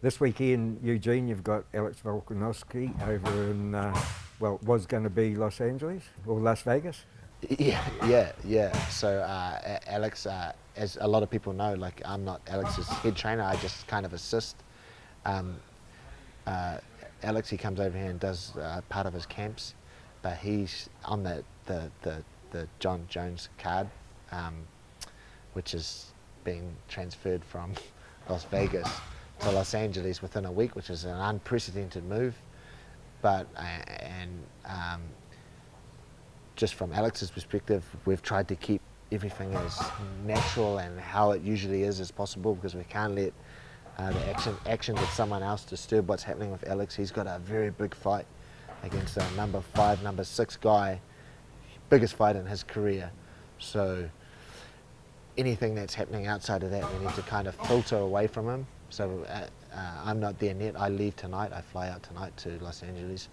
This weekend, Eugene, you've got Alex Volkanovski over in, well, it was going to be Los Angeles or Las Vegas. Yeah. So Alex, as a lot of people know, like I'm not Alex's head trainer. I just kind of assist. Um, Alex, he comes over here and does part of his camps, but he's on the John Jones card, which is being transferred from Las Vegas to Los Angeles within a week, which is an unprecedented move. But just from Alex's perspective, we've tried to keep everything as natural and how it usually is as possible, because we can't let the actions of someone else disturb what's happening with Alex. He's got a very big fight against a number 5, number 6 guy, biggest fight in his career. So anything that's happening outside of that, we need to kind of filter away from him. So I'm not there yet. I leave tonight. I fly out tonight to Los Angeles.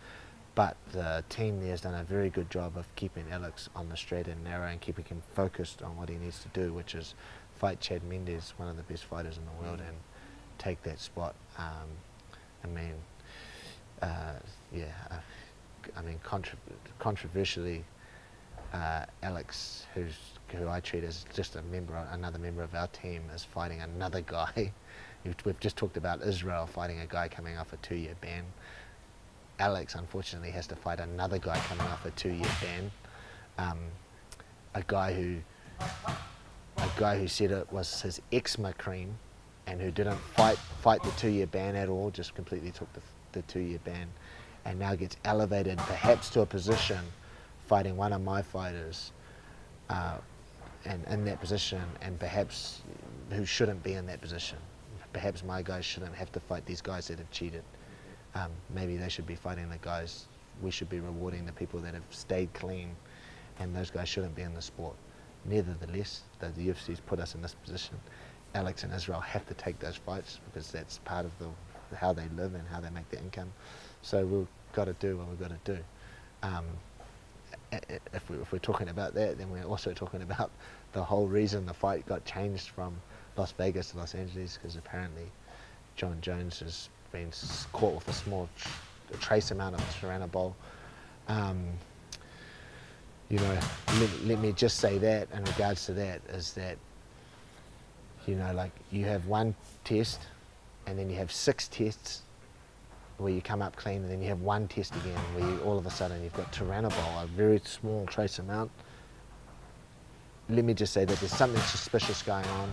But the team there has done a very good job of keeping Alex on the straight and narrow and keeping him focused on what he needs to do, which is fight Chad Mendes, one of the best fighters in the world, and take that spot. Controversially, Alex, who I treat as just another member of our team, is fighting another guy. We've just talked about Israel fighting a guy coming off a 2-year ban. Alex, unfortunately, has to fight another guy coming off a 2-year ban. A guy who said it was his eczema cream, and who didn't fight the 2-year ban at all, just completely took the 2-year ban, and now gets elevated perhaps to a position fighting one of my fighters, and in that position, and perhaps who shouldn't be in that position. Perhaps my guys shouldn't have to fight these guys that have cheated. Maybe they should be fighting the guys. We should be rewarding the people that have stayed clean, and those guys shouldn't be in the sport. Nevertheless, the UFC's put us in this position. Alex and Israel have to take those fights because that's part of how they live and how they make their income. So we've got to do what we've got to do. If we're talking about that, then we're also talking about the whole reason the fight got changed from Las Vegas to Los Angeles, because apparently John Jones has been caught with a small trace amount of Tyranobol. Let me just say that in regards to that is that, like you have one test and then you have 6 tests where you come up clean, and then you have one test again where all of a sudden you've got Tyranobol, a very small trace amount. Let me just say that there's something suspicious going on.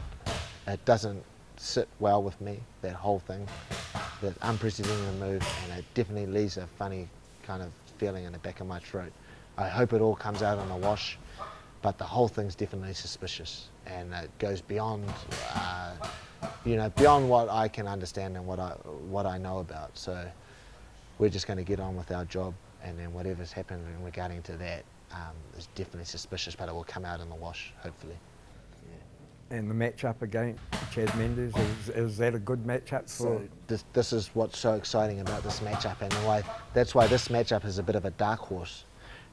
It doesn't sit well with me, that whole thing, that unprecedented move, and it definitely leaves a funny kind of feeling in the back of my throat. I hope it all comes out in a wash, but the whole thing's definitely suspicious, and it goes beyond, beyond what I can understand and what I know about. So we're just going to get on with our job, and then whatever's happened regarding to that is definitely suspicious, but it will come out in the wash, hopefully. And the matchup against Chad Mendes, is that a good matchup for? So this is what's so exciting about this matchup, and that's why this matchup is a bit of a dark horse.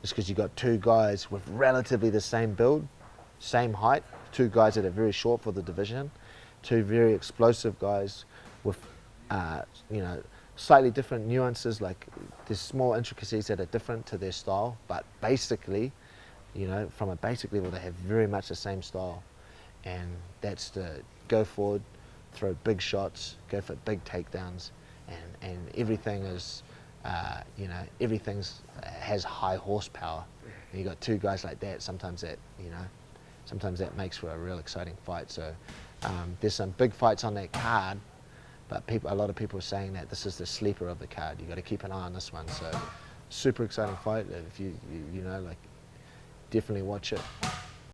It's because you've got 2 guys with relatively the same build, same height, 2 guys that are very short for the division, 2 very explosive guys with, slightly different nuances, like there's small intricacies that are different to their style, but basically, from a basic level, they have very much the same style. And that's to go forward, throw big shots, go for big takedowns, and everything is, has high horsepower. And you got 2 guys like that. Sometimes that makes for a real exciting fight. So there's some big fights on that card, but a lot of people are saying that this is the sleeper of the card. You got to keep an eye on this one. So super exciting fight. If you definitely watch it.